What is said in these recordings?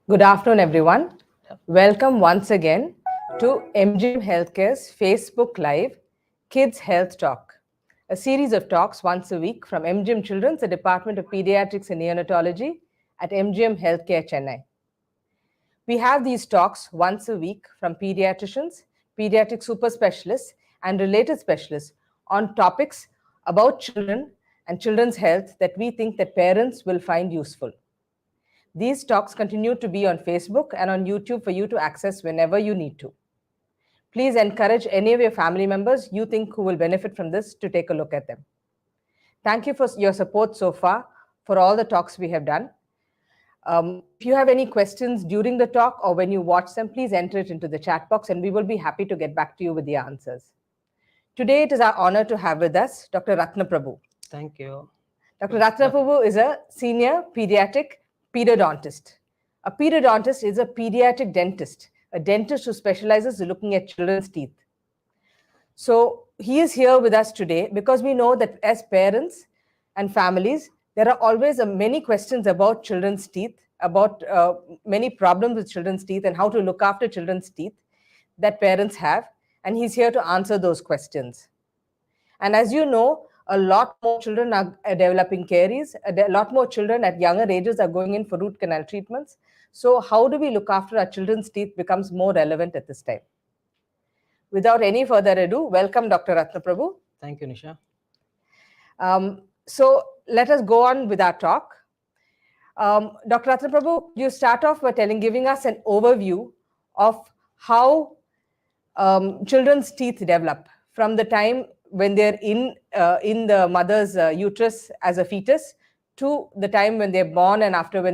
Good afternoon, everyone. Welcome once again to MGM Healthcare's Facebook Live Kids Health Talk, a series of talks once a week from MGM Children's, the Department of Pediatrics and Neonatology at MGM Healthcare, Chennai. We have these talks once a week from pediatricians, pediatric super specialists, and related specialists on topics about children and children's health that we think that parents will find useful. These talks continue to be on Facebook and on YouTube for you to access whenever you need to. Please encourage any of your family members you think who will benefit from this to take a look at them. Thank you for your support so far for all the talks we have done. If you have any questions during the talk or when you watch them, please enter it into the chat box and we will be happy to get back to you with the answers. Today, it is our honor to have with us Dr. Ratna Prabhu. Thank you. Dr. Ratna Prabhu is a senior pediatric pedodontist. A pedodontist is a pediatric dentist, a dentist who specializes in looking at children's teeth. So he is here with us today because we know that as parents and families, there are always many questions about children's teeth, about many problems with children's teeth and how to look after children's teeth that parents have. And he's here to answer those questions. And as you know, a lot more children are developing caries. A lot more children at younger ages are going in for root canal treatments. So how do we look after our children's teeth becomes more relevant at this time. Without any further ado, welcome Dr. Ratna Prabhu. Thank you, Nisha. So let us go on with our talk. Dr. Ratna Prabhu, you start off by giving us an overview of how children's teeth develop from the time when they're in the mother's uterus as a fetus to the time when they're born and after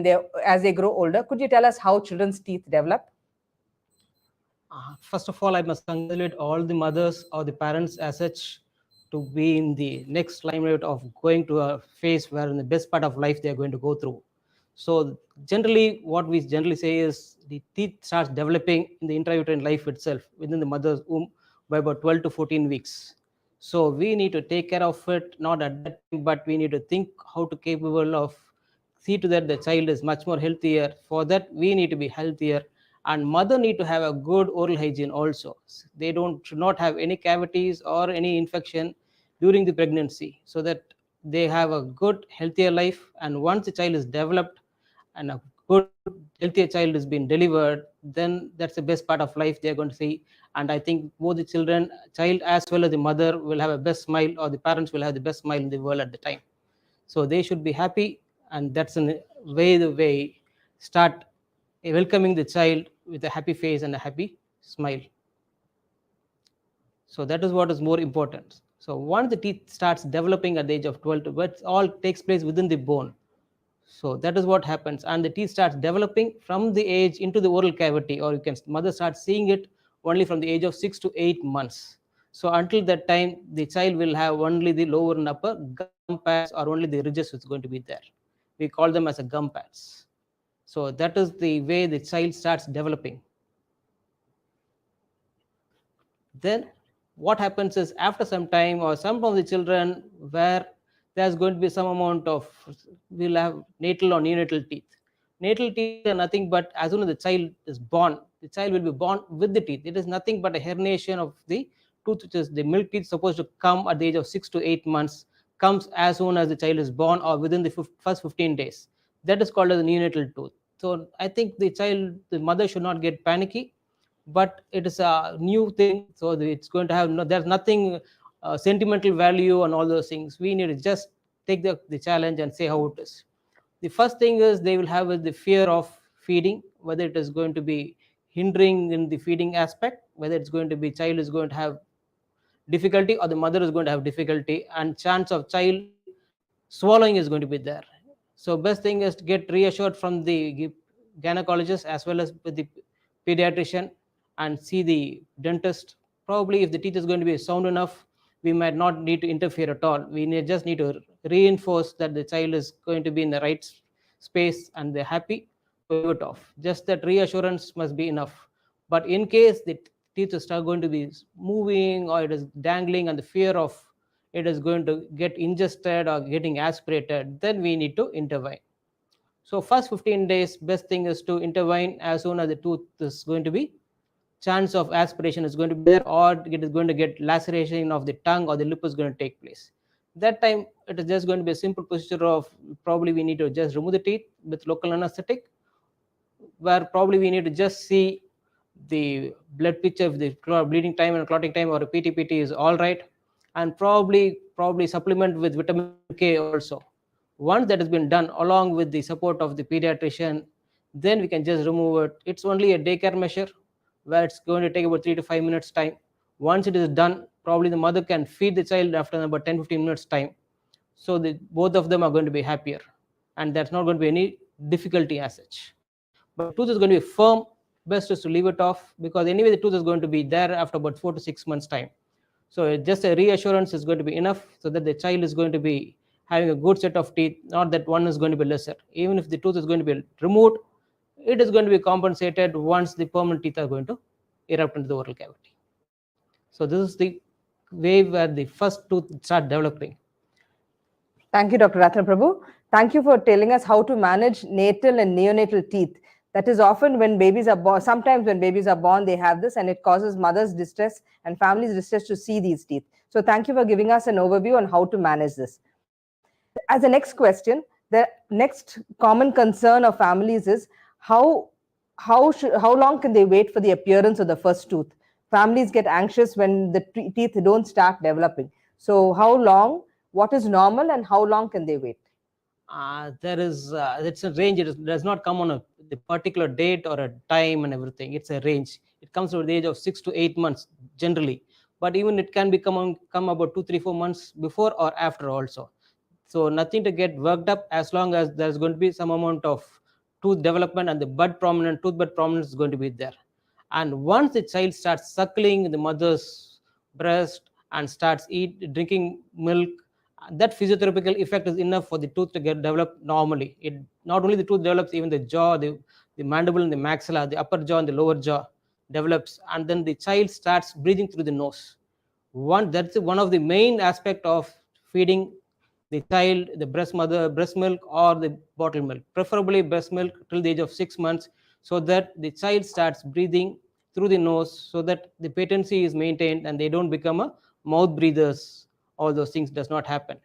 as they grow older. Could you tell us how children's teeth develop? First of all, I must congratulate all the mothers or the parents as such to be in the next limelight of going to a phase where in the best part of life they are going to go through. So generally, what we generally say is the teeth starts developing in the intrauterine life itself within the mother's womb by about 12 to 14 weeks. So we need to take care of it, not at that time, but we need to think how to capable of see to that the child is much more healthier. For that, we need to be healthier, and mother need to have a good oral hygiene also. They should not have any cavities or any infection during the pregnancy, so that they have a good healthier life. And once the child is developed and a good healthier child is being delivered, then that's the best part of life they're going to see. And I think both the child as well as the mother will have a best smile, or the parents will have the best smile in the world at the time. So they should be happy, and that's the way start welcoming the child with a happy face and a happy smile. So that is what is more important. So once the teeth starts developing at the age of 12, but all takes place within the bone. So that is what happens, and the teeth starts developing from the age into the oral cavity, or mother starts seeing it only from the age of 6 to 8 months. So until that time, the child will have only the lower and upper gum pads, or only the ridges is going to be there. We call them as a gum pads. So that is the way the child starts developing. Then what happens is, after some time, or some of the children where there's going to be some amount of, we'll have natal or neonatal teeth. Natal teeth are nothing but, as soon as the child is born, the child will be born with the teeth. It is nothing but a herniation of the tooth, which is the milk teeth supposed to come at the age of 6 to 8 months, comes as soon as the child is born or within the first 15 days. That is called as a neonatal tooth. So I think the mother should not get panicky, but it is a new thing, so it's going to have there's nothing sentimental value and all those things. We need to just take the challenge and say how it is. The first thing is they will have the fear of feeding, whether it is going to be hindering in the feeding aspect, whether it's going to be child is going to have difficulty or the mother is going to have difficulty, and chance of child swallowing is going to be there. So best thing is to get reassured from the gynecologist as well as with the pediatrician, and see the dentist. Probably if the teeth is going to be sound enough, we might not need to interfere at all. We just need to reinforce that the child is going to be in the right space and they're happy, to leave it off. Just that reassurance must be enough. But in case the teeth is start going to be moving, or it is dangling, and the fear of it is going to get ingested or getting aspirated, then we need to intervene. So first 15 days, best thing is to intervene as soon as the tooth is going to be, chance of aspiration is going to be there, or it is going to get laceration of the tongue, or the lip is going to take place. That time it is just going to be a simple procedure of, probably we need to just remove the teeth with local anesthetic, where probably we need to just see the blood picture, if the bleeding time and clotting time or a PTPT is all right, and probably supplement with vitamin K also. Once that has been done along with the support of the pediatrician, then we can just remove it. It's only a daycare measure where it's going to take about 3 to 5 minutes time. Once it is done, probably the mother can feed the child after about 10-15 minutes time. So both of them are going to be happier, and that's not going to be any difficulty as such. But if the tooth is going to be firm, best is to leave it off, because anyway the tooth is going to be there after about 4 to 6 months time. So just a reassurance is going to be enough, so that the child is going to be having a good set of teeth, not that one is going to be lesser. Even if the tooth is going to be removed, it is going to be compensated once the permanent teeth are going to erupt into the oral cavity. So this is the way where the first tooth start developing. Thank you, Dr. Ratna Prabhu. Thank you for telling us how to manage natal and neonatal teeth. That is often when babies are born, sometimes when babies are born, they have this, and it causes mothers distress and families distress to see these teeth. So thank you for giving us an overview on how to manage this. As a next question, the next common concern of families is how long can they wait for the appearance of the first tooth? Families get anxious when the teeth don't start developing. So how long, what is normal, and how long can they wait? There is it's a range. It does not come on the particular date or a time and everything. It's a range. It comes to the age of 6 to 8 months generally, but even it can come about 2, 3, 4 months before or after also. So nothing to get worked up, as long as there's going to be some amount of tooth development, and the tooth bud prominence is going to be there. And once the child starts suckling the mother's breast and starts drinking milk, that physiotherapical effect is enough for the tooth to get developed normally. It not only the tooth develops, even the jaw, the mandible and the maxilla, the upper jaw and the lower jaw develops, and then the child starts breathing through the nose. That's one of the main aspect of feeding the child the breast milk or the bottle milk, preferably breast milk till the age of 6 months, so that the child starts breathing through the nose, so that the patency is maintained and they don't become a mouth breathers. All those things does not happen.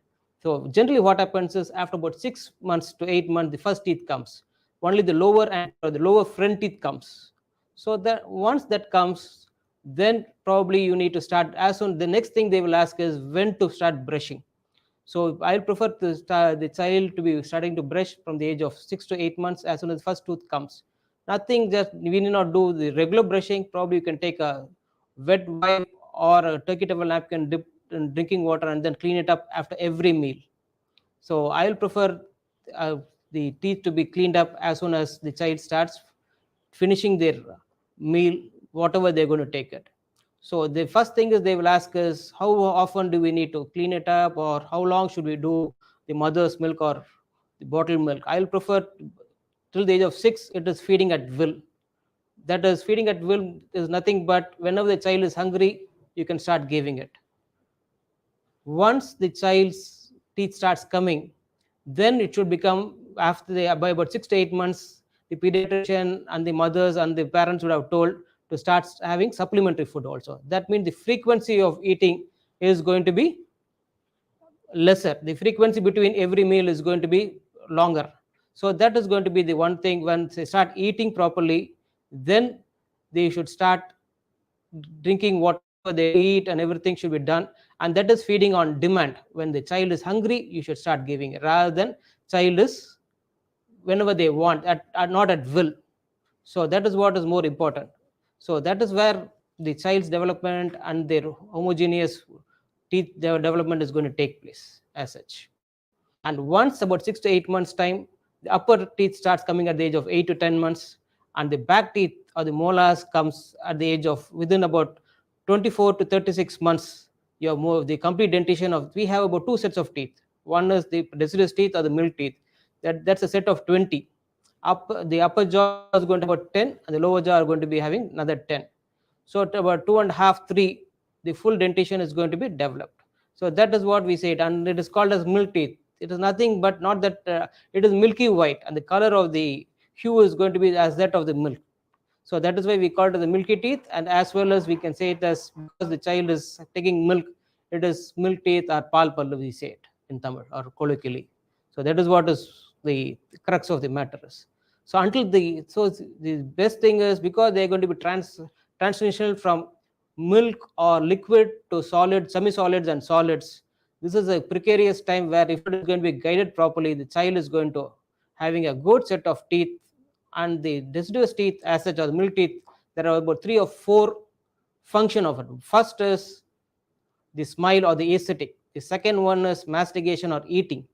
So generally what happens is, after about 6 months to 8 months, the first teeth comes. Only the lower anterior, the lower front teeth comes. So that once that comes, then probably you need to start as soon. The next thing they will ask is when to start brushing. So I prefer the child to be starting to brush from the age of 6 to 8 months, as soon as the first tooth comes. Nothing, just we need not do the regular brushing. Probably you can take a wet wipe or a turkey towel napkin, dip in drinking water, and then clean it up after every meal. So I will prefer the teeth to be cleaned up as soon as the child starts finishing their meal, whatever they're going to take it. So the first thing is they will ask us, how often do we need to clean it up, or how long should we do the mother's milk or the bottled milk? I'll prefer till the age of 6. It is feeding at will. That is, feeding at will is nothing but whenever the child is hungry, you can start giving it. Once the child's teeth starts coming, then it should become, by about 6 to 8 months, the pediatrician and the mothers and the parents would have told to start having supplementary food also. That means the frequency of eating is going to be lesser. The frequency between every meal is going to be longer. So that is going to be the one thing. When they start eating properly, then they should start drinking whatever they eat, and everything should be done. And that is feeding on demand. When the child is hungry, you should start giving it, rather than child is whenever they want, not at will. So that is what is more important. So that is where the child's development and their homogeneous teeth development is going to take place as such. And once about 6 to 8 months time, the upper teeth starts coming at the age of 8 to 10 months, and the back teeth or the molars comes at the age of within about 24 to 36 months. You have more the complete dentition of. We have about two sets of teeth. One is the deciduous teeth or the milk teeth. That's a set of 20. The upper jaw is going to have about 10, and the lower jaw are going to be having another 10. So at about 2.5, 3, the full dentition is going to be developed. So that is what we say, and it is called as milk teeth. It is nothing but not that it is milky white, and the color of the hue is going to be as that of the milk. So that is why we call it the milky teeth, and as well as we can say it as, because the child is taking milk, it is milk teeth or pal pallu, we say it in Tamil or colloquially. So that is what is the crux of the matter is. So until the, so the best thing is, because they are going to be transitional from milk or liquid to solid, semi solids and solids. This is a precarious time where if it is going to be guided properly, the child is going to having a good set of teeth. And the deciduous teeth as such, or the milk teeth, there are about 3 or 4 function of it. First is the smile or the aesthetic. The second one is mastication or eating.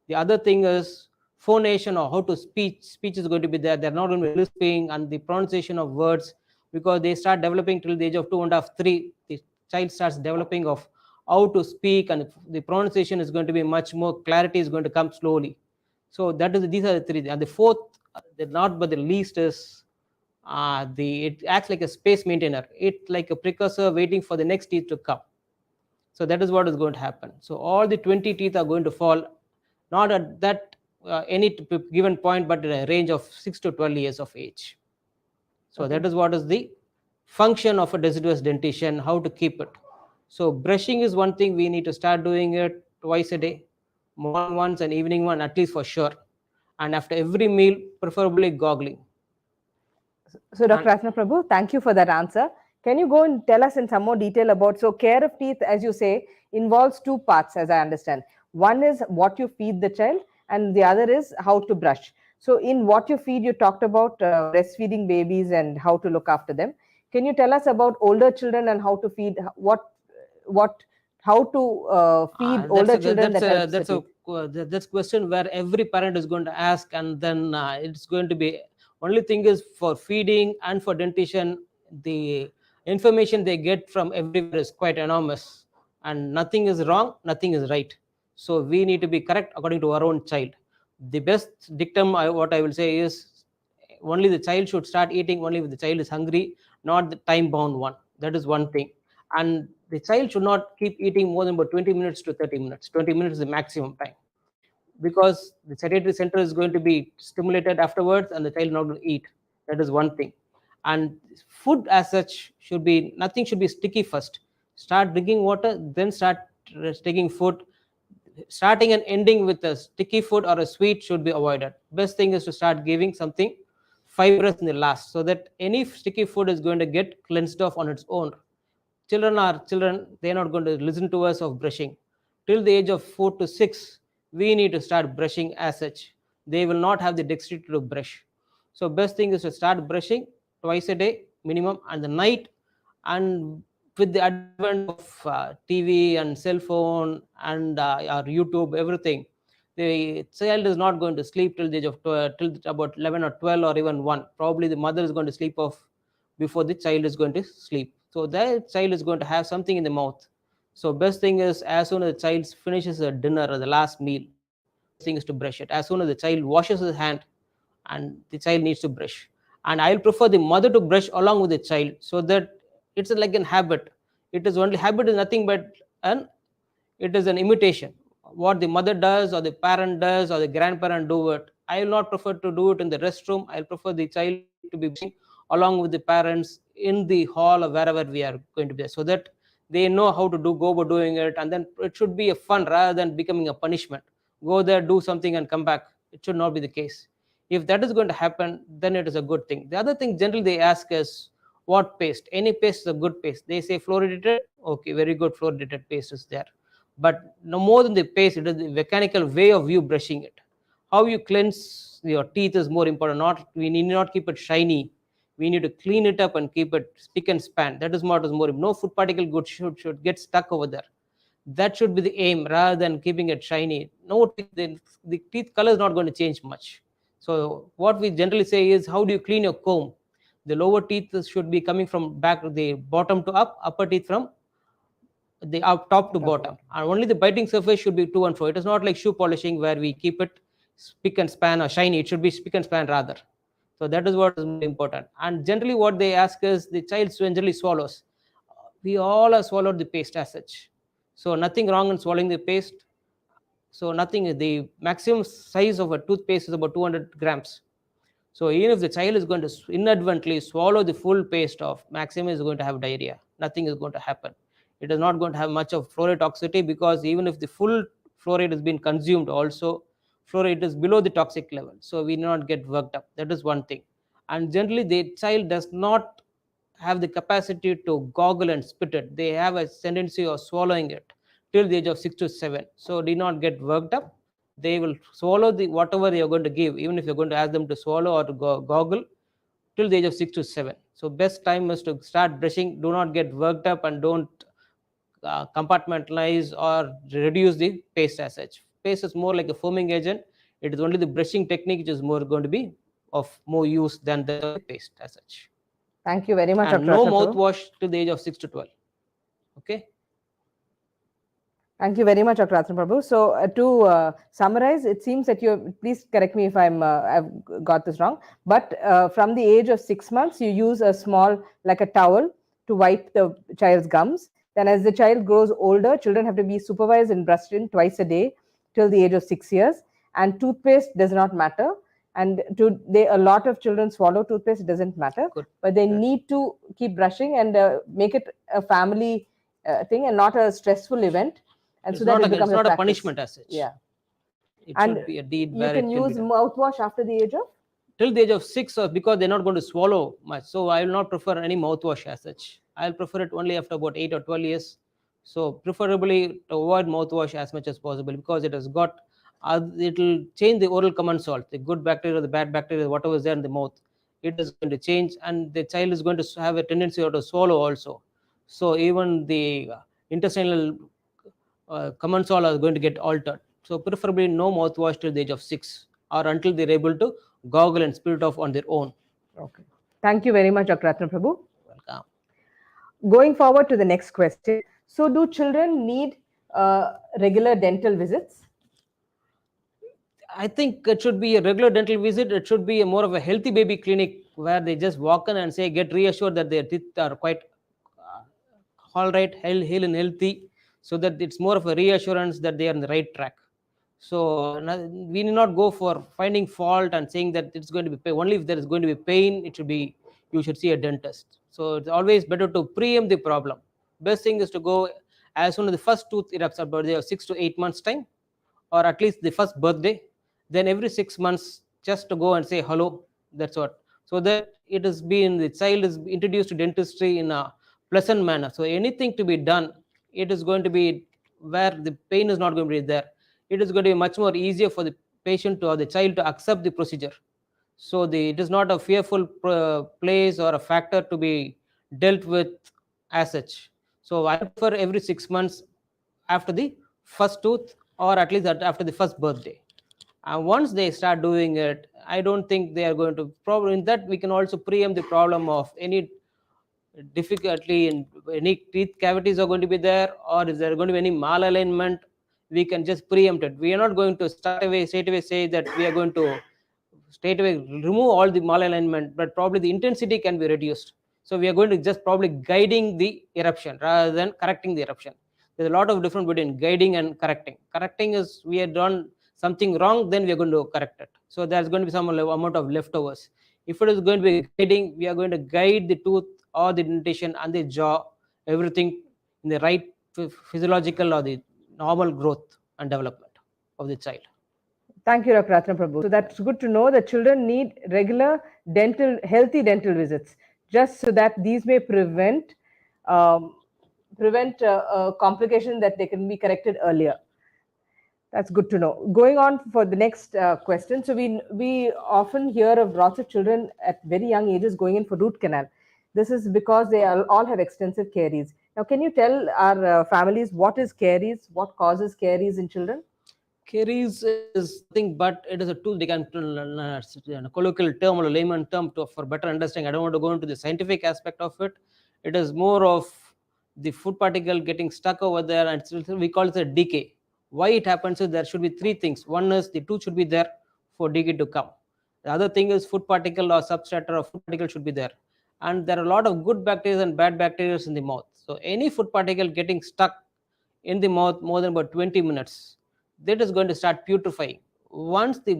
The other thing is phonation, or how to speech. Speech is going to be there. They're not going to be lisping, and the pronunciation of words, because they start developing till the age of 2.5, 3. The child starts developing of how to speak, and the pronunciation is going to be much more, clarity is going to come slowly. So that is, these are the 3. And the fourth, the not but the least, is the it acts like a space maintainer. It like a precursor waiting for the next teeth to come. So that is what is going to happen. So all the 20 teeth are going to fall, not at that any given point, but at a range of 6 to 12 years of age. So that is what is the function of a deciduous dentition, how to keep it. So brushing is one thing, we need to start doing it twice a day, morning once and evening one, at least for sure. And after every meal, preferably goggling. So, And Dr. Asna Prabhu, thank you for that answer. Can you go and tell us in some more detail about, so care of teeth, as you say, involves 2 parts, as I understand. One is what you feed the child, and the other is how to brush. So, in what you feed, you talked about breastfeeding babies and how to look after them. Can you tell us about older children and how to feed, what, how to feed older children that helps the teeth? that's question where every parent is going to ask, and then it's going to be, only thing is, for feeding and for dentition, the information they get from everywhere is quite enormous, and nothing is wrong, nothing is right. So we need to be correct according to our own child. The best dictum, what I will say is, only the child should start eating only if the child is hungry, not the time bound one. That is one thing. And the child should not keep eating more than about 20 minutes to 30 minutes. 20 minutes is the maximum time, because the satiety center is going to be stimulated afterwards, and the child is not going to eat. That is one thing. And food as such should be, nothing should be sticky first. Start drinking water, then start taking food. Starting and ending with a sticky food or a sweet should be avoided. Best thing is to start giving something fibrous in the last, so that any sticky food is going to get cleansed off on its own. Children are children, they're not going to listen to us of brushing. Till the age of 4 to 6, we need to start brushing as such. They will not have the dexterity to brush. So best thing is to start brushing twice a day minimum, and the night. And with the advent of TV and cell phone and our YouTube, everything, the child is not going to sleep till the age of 12, till about 11 or 12 or even 1. Probably the mother is going to sleep off before the child is going to sleep. So that child is going to have something in the mouth. So best thing is, as soon as the child finishes a dinner or the last meal, best thing is to brush it. As soon as the child washes his hand, and the child needs to brush. And I'll prefer the mother to brush along with the child, so that it's like an habit. It is only, habit is nothing but an, it is an imitation. What the mother does or the parent does or the grandparent do it, I will not prefer to do it in the restroom. I'll prefer the child to be brushing along with the parents in the hall or wherever we are going to be, so that they know how to do, go about doing it. And then it should be a fun rather than becoming a punishment. Go there, do something and come back. It should not be the case. If that is going to happen, then it is a good thing. The other thing generally they ask is, what paste? Any paste is a good paste. They say fluoridated, okay, very good, fluoridated paste is there. But no more than the paste, it is the mechanical way of you brushing it. How you cleanse your teeth is more important. Not, we need not keep it shiny. We need to clean it up and keep it spick and span. That is what is more. No food particle good should get stuck over there. That should be the aim, rather than keeping it shiny. No teeth, the teeth color is not going to change much. So what we generally say is, how do you clean your comb? The lower teeth should be coming from back, the bottom to up, upper teeth from the up, top to bottom. And only the biting surface should be to and fro. It is not like shoe polishing where we keep it spick and span or shiny. It should be spick and span rather. So that is what is more important. And generally what they ask is, the child generally swallows. We all have swallowed the paste as such. So nothing wrong in swallowing the paste. So nothing, the maximum size of a toothpaste is about 200 grams. So even if the child is going to inadvertently swallow the full paste of, maximum is going to have diarrhea. Nothing is going to happen. It is not going to have much of fluoride toxicity, because even if the full fluoride has been consumed, also fluoride is below the toxic level. So we do not get worked up. That is one thing. And generally, the child does not have the capacity to goggle and spit it. They have a tendency of swallowing it till the age of 6 to 7. So do not get worked up. They will swallow the whatever you are going to give, even if you're going to ask them to swallow or to goggle, till the age of 6 to 7. So best time is to start brushing. Do not get worked up, and don't compartmentalize or reduce the paste as such. Paste is more like a foaming agent. It is only the brushing technique which is more going to be of more use than that of the paste as such. Thank you very much, And Dr. no Ratna Prabhu. mouthwash till the age of 6 to 12. Okay. Thank you very much, Dr. Ratna Prabhu. So, to summarize, it seems that you, please correct me if I've got this wrong, but from the age of 6 months, you use a small, like a towel, to wipe the child's gums. Then, as the child grows older, children have to be supervised and brushed in twice a day till the age of 6 years. And toothpaste does not matter. And a lot of children swallow toothpaste, it doesn't matter. Good. But they need to keep brushing and make it a family thing and not a stressful event. And It's so that not it becomes it's not a practice. punishment as such. Yeah. It And should be a deed you where can it can use be done. mouthwash after the age of? Till the age of 6, or because they're not going to swallow much. So I will not prefer any mouthwash as such. I'll prefer it only after about 8 or 12 years. So preferably to avoid mouthwash as much as possible, because it has got, it will change the oral common salt, the good bacteria, the bad bacteria, whatever is there in the mouth. It is going to change, and the child is going to have a tendency to swallow also. So even the intestinal common salt are going to get altered. So preferably no mouthwash till the age of 6, or until they're able to goggle and spit it off on their own. Okay. Thank you very much, Dr. Ratna Prabhu. Welcome. Going forward to the next question. So, do children need regular dental visits? I think it should be a regular dental visit. It should be a more of a healthy baby clinic, where they just walk in and say, get reassured that their teeth are quite all right, healthy and healthy, so that it's more of a reassurance that they are on the right track. So we need not go for finding fault and saying that it's going to be pain. Only if there is going to be pain, it should be, you should see a dentist. So it's always better to preempt the problem. Best thing is to go as soon as the first tooth erupts, about the 6 to 8 months time, or at least the first birthday. Then every 6 months, just to go and say hello. That's what. So that it is being, the child is introduced to dentistry in a pleasant manner. So anything to be done, it is going to be where the pain is not going to be there. It is going to be much more easier for the patient or the child to accept the procedure. So it is not a fearful place or a factor to be dealt with as such. So I prefer every 6 months after the first tooth, or at least after the first birthday. And once they start doing it, I don't think they are going to problem. In that, we can also preempt the problem of any difficulty in any teeth cavities are going to be there, or is there going to be any malalignment. We can just preempt it. We are not going to straight away say that we are going to straight away remove all the malalignment, but probably the intensity can be reduced. So we are going to just probably guiding the eruption rather than correcting the eruption. There's a lot of difference between guiding and correcting. Correcting is we have done something wrong, then we are going to correct it. So there's going to be some amount of leftovers. If it is going to be guiding, we are going to guide the tooth or the dentition and the jaw, everything in the right physiological or the normal growth and development of the child. Thank you, Dr. Ratna Prabhu. So that's good to know that children need regular healthy dental visits, just so that these may prevent complication that they can be corrected earlier. That's good to know. Going on for the next question. So we often hear of lots of children at very young ages going in for root canal. This is because they all have extensive caries. Now, can you tell our families what is caries? What causes caries in children? Caries is nothing but it is a tool. They can a colloquial term or a layman term for better understanding. I don't want to go into the scientific aspect of it. It is more of the food particle getting stuck over there, and we call it a decay. Why it happens is there should be three things. One is the tooth should be there for decay to come. The other thing is food particle or substrate or food particle should be there. And there are a lot of good bacteria and bad bacteria in the mouth. So any food particle getting stuck in the mouth more than about 20 minutes, that is going to start putrefying. Once the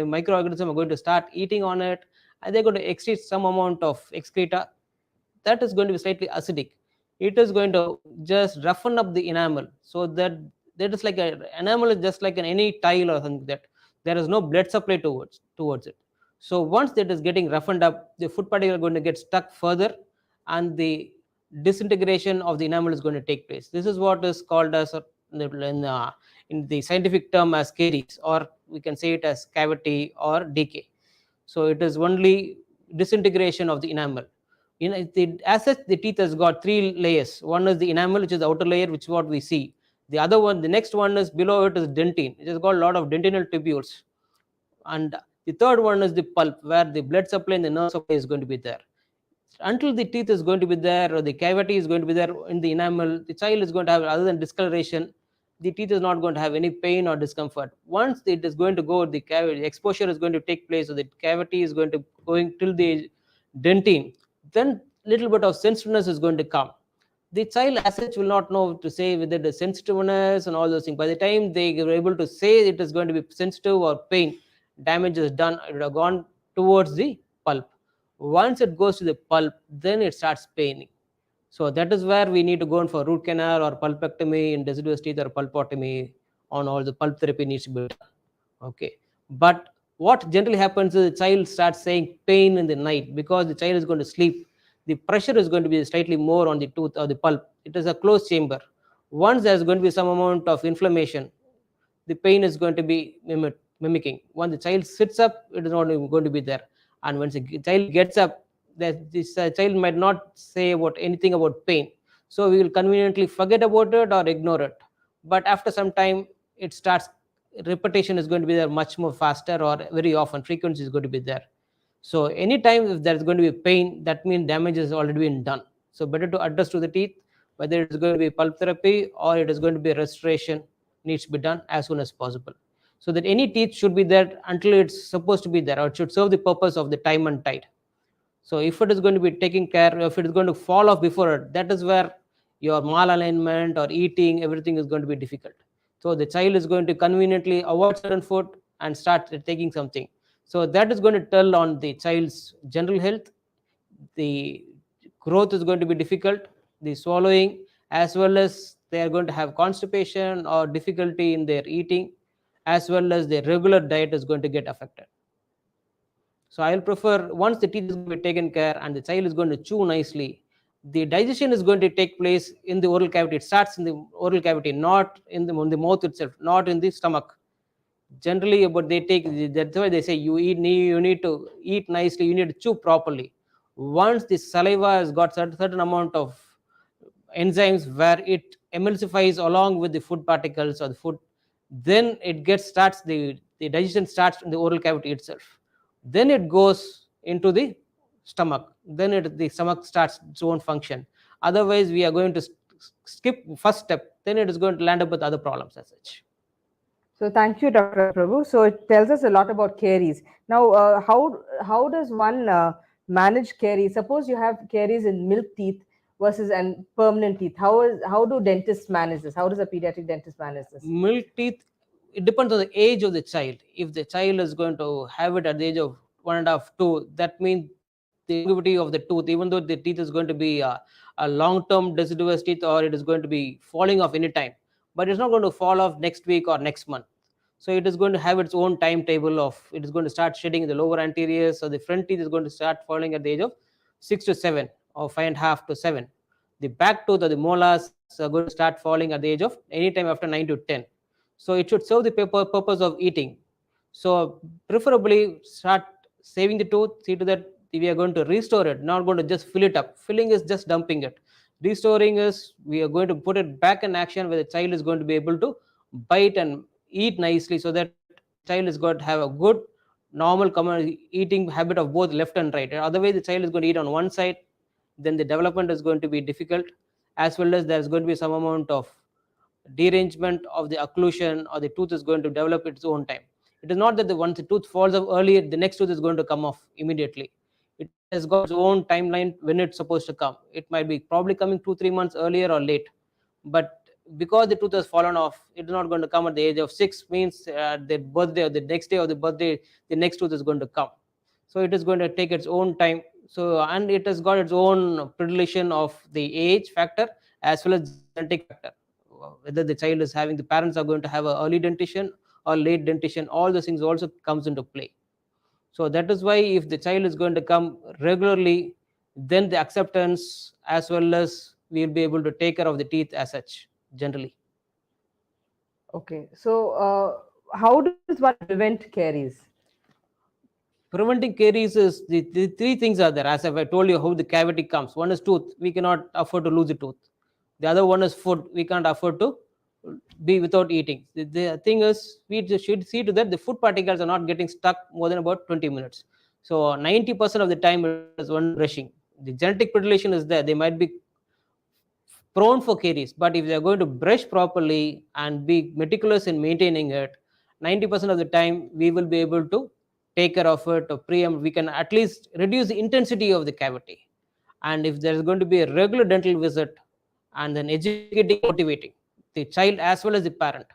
microorganisms are going to start eating on it, and they're going to excrete some amount of excreta, that is going to be slightly acidic. It is going to just roughen up the enamel, so that that is like a enamel is just like an any tile or something, that there is no blood supply towards it. So once that is getting roughened up, the food particle are going to get stuck further, and the disintegration of the enamel is going to take place. This is what is called as in the scientific term as caries, or we can say it as cavity or decay. So it is only disintegration of the enamel. As such, the teeth has got three layers. One is the enamel, which is the outer layer, which is what we see. The other one, the next one is below it is dentine. It has got a lot of dentinal tubules. And the third one is the pulp, where the blood supply and the nerve supply is going to be there. Until the teeth is going to be there, or the cavity is going to be there in the enamel, the child is going to have, other than discoloration, the teeth is not going to have any pain or discomfort. Once it is going to go, the cavity exposure is going to take place, so the cavity is going to going till the dentine, then little bit of sensitiveness is going to come. The child as such will not know to say whether it is sensitiveness and all those things. By the time they are able to say it is going to be sensitive or pain, damage is done, it would have gone towards the pulp. Once it goes to the pulp, then it starts paining. So that is where we need to go in for root canal or pulpectomy in deciduous teeth, or pulpotomy on all the pulp therapy needs to be done. Okay. But what generally happens is the child starts saying pain in the night, because the child is going to sleep. The pressure is going to be slightly more on the tooth or the pulp. It is a closed chamber. Once there's going to be some amount of inflammation, the pain is going to be mimicking. When the child sits up, it is not going to be there. And when the child gets up, that this child might not say about anything about pain. So we will conveniently forget about it or ignore it. But after some time, it starts, repetition is going to be there much more faster, or very often frequency is going to be there. So anytime if there is going to be pain, that means damage has already been done. So better to address to the teeth, whether it is going to be pulp therapy or it is going to be restoration, needs to be done as soon as possible. So that any teeth should be there until it's supposed to be there, or it should serve the purpose of the time and tide. So if it is going to be taken care, if it is going to fall off before it, that is where your malalignment or eating, everything is going to be difficult. So the child is going to conveniently avoid certain food and start taking something. So that is going to tell on the child's general health. The growth is going to be difficult, the swallowing, as well as they are going to have constipation or difficulty in their eating, as well as their regular diet is going to get affected. So I will prefer, once the teeth is going to be taken care and the child is going to chew nicely, the digestion is going to take place in the oral cavity. It starts in the oral cavity, not in the mouth itself, not in the stomach. Generally, but they take, that's why they say you need to eat nicely, you need to chew properly. Once the saliva has got certain amount of enzymes where it emulsifies along with the food particles or the food, then it gets starts the digestion starts in the oral cavity itself, then it goes into the stomach, then the stomach starts its own function. Otherwise we are going to skip first step, then it is going to land up with other problems as such. So thank you, Dr. Prabhu. So it tells us a lot about caries. Now, how does one manage caries? Suppose you have caries in milk teeth versus and permanent teeth. How do dentists manage this? How does a pediatric dentist manage this? Milk teeth, it depends on the age of the child. If the child is going to have it at the age of 1.5, 2, that means the longevity of the tooth, even though the teeth is going to be a long-term deciduous teeth, or it is going to be falling off anytime, but it's not going to fall off next week or next month. So it is going to have its own timetable of, it is going to start shedding in the lower anterior. So the front teeth is going to start falling at the age of 6 to 7 or 5.5 to 7. The back tooth or the molars are going to start falling at the age of anytime after 9 to 10. So it should serve the purpose of eating. So preferably start saving the tooth, see to that we are going to restore it, not going to just fill it up. Filling is just dumping it. Restoring is we are going to put it back in action, where the child is going to be able to bite and eat nicely, so that the child is going to have a good normal common eating habit of both left and right. Otherwise the child is going to eat on one side, then the development is going to be difficult, as well as there's going to be some amount of derangement of the occlusion, or the tooth is going to develop its own time. It is not that once the tooth falls off earlier, the next tooth is going to come off immediately. It has got its own timeline when it's supposed to come. It might be probably coming 2-3 months earlier or late, but because the tooth has fallen off, it's not going to come at the age of 6, means their birthday or the next day of the birthday, the next tooth is going to come. So it is going to take its own time. So, and it has got its own predilection of the age factor as well as genetic factor. Whether the child is having, the parents are going to have a early dentition or late dentition, all those things also comes into play. So that is why if the child is going to come regularly, then the acceptance as well as we will be able to take care of the teeth as such generally. Okay. So, how does one prevent caries? Preventing caries is the three things are there. As I told you how the cavity comes. One is tooth. We cannot afford to lose a tooth. The other one is food. We can't afford to be without eating. The thing is, we should see to that the food particles are not getting stuck more than about 20 minutes. So 90% of the time it is one brushing. The genetic predilation is there. They might be prone for caries, but if they are going to brush properly and be meticulous in maintaining it, 90% of the time we will be able to take care of it or preempt. We can at least reduce the intensity of the cavity. And if there is going to be a regular dental visit, and then educating and motivating the child as well as the parent.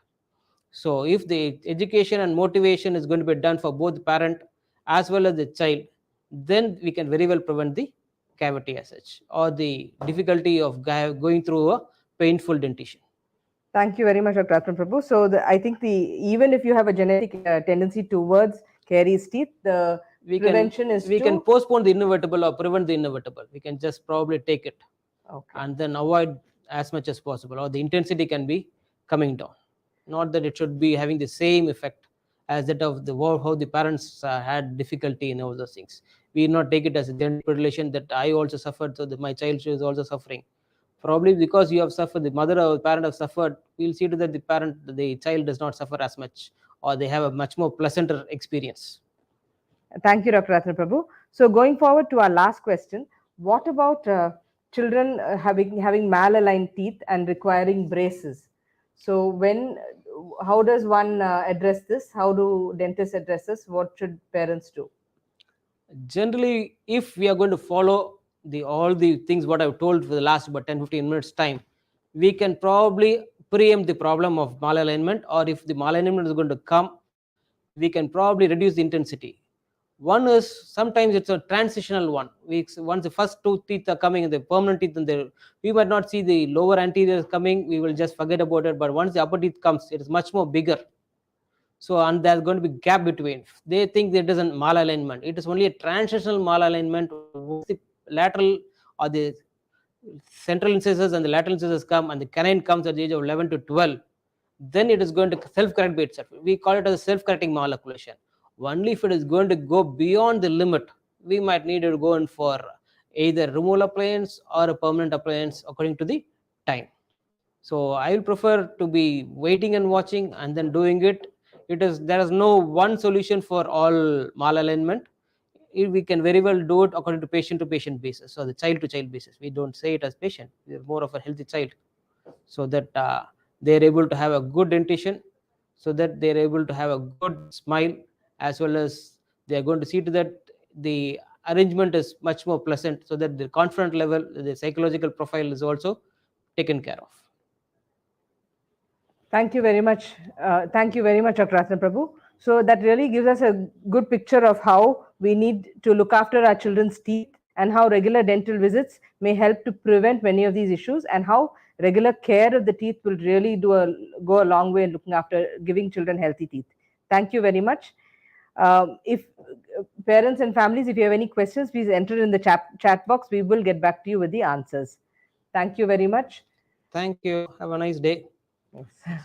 So if the education and motivation is going to be done for both the parent as well as the child, then we can very well prevent the cavity as such, or the difficulty of going through a painful dentition. Thank you very much, Dr. Atman Prabhu. So, I think even if you have a genetic tendency towards caries teeth, the we prevention can is we can to postpone the inevitable or prevent the inevitable. We can just probably take it okay. and then avoid as much as possible, or the intensity can be coming down. Not that it should be having the same effect as that of the how the parents had difficulty in all those things. We not take it as a genetic relation that I also suffered, so that my child is also suffering. Probably because you have suffered, the mother or parent have suffered, we'll see to that the child does not suffer as much, or they have a much more pleasanter experience. Thank you, Dr. Ratna Prabhu. So, going forward to our last question, what about children having malaligned teeth and requiring braces? So, how does one address this? How do dentists address this? What should parents do? Generally, if we are going to follow the all the things what I've told for the last about 10-15 minutes time, we can probably preempt the problem of malalignment, or if the malalignment is going to come, we can probably reduce the intensity. One is sometimes it's a transitional one. Once the first two teeth are coming, the permanent teeth, and we might not see the lower anteriors coming, we will just forget about it. But once the upper teeth comes, it is much more bigger. So, and there's going to be gap between. They think it isn't malalignment. It is only a transitional malalignment. Once the lateral or the central incisors and the lateral incisors come, and the canine comes at the age of 11 to 12, then it is going to self-correct by itself. We call it as a self-correcting malocclusion. Only if it is going to go beyond the limit, we might need to go in for either removal appliance or a permanent appliance according to the time. So I will prefer to be waiting and watching and then doing it. There is no one solution for all malalignment. We can very well do it according to patient basis, or the child to child basis. We don't say it as patient, we are more of a healthy child, so that they are able to have a good dentition, so that they are able to have a good smile, as well as they are going to see to that the arrangement is much more pleasant, so that the confidence level, the psychological profile is also taken care of. Thank you very much. Thank you very much, Dr. Ratna Prabhu. So that really gives us a good picture of how we need to look after our children's teeth, and how regular dental visits may help to prevent many of these issues, and how regular care of the teeth will really go a long way in looking after giving children healthy teeth. Thank you very much. If parents and families, if you have any questions, please enter in the chat box. We will get back to you with the answers. Thank you very much. Thank you. Have a nice day. Yes.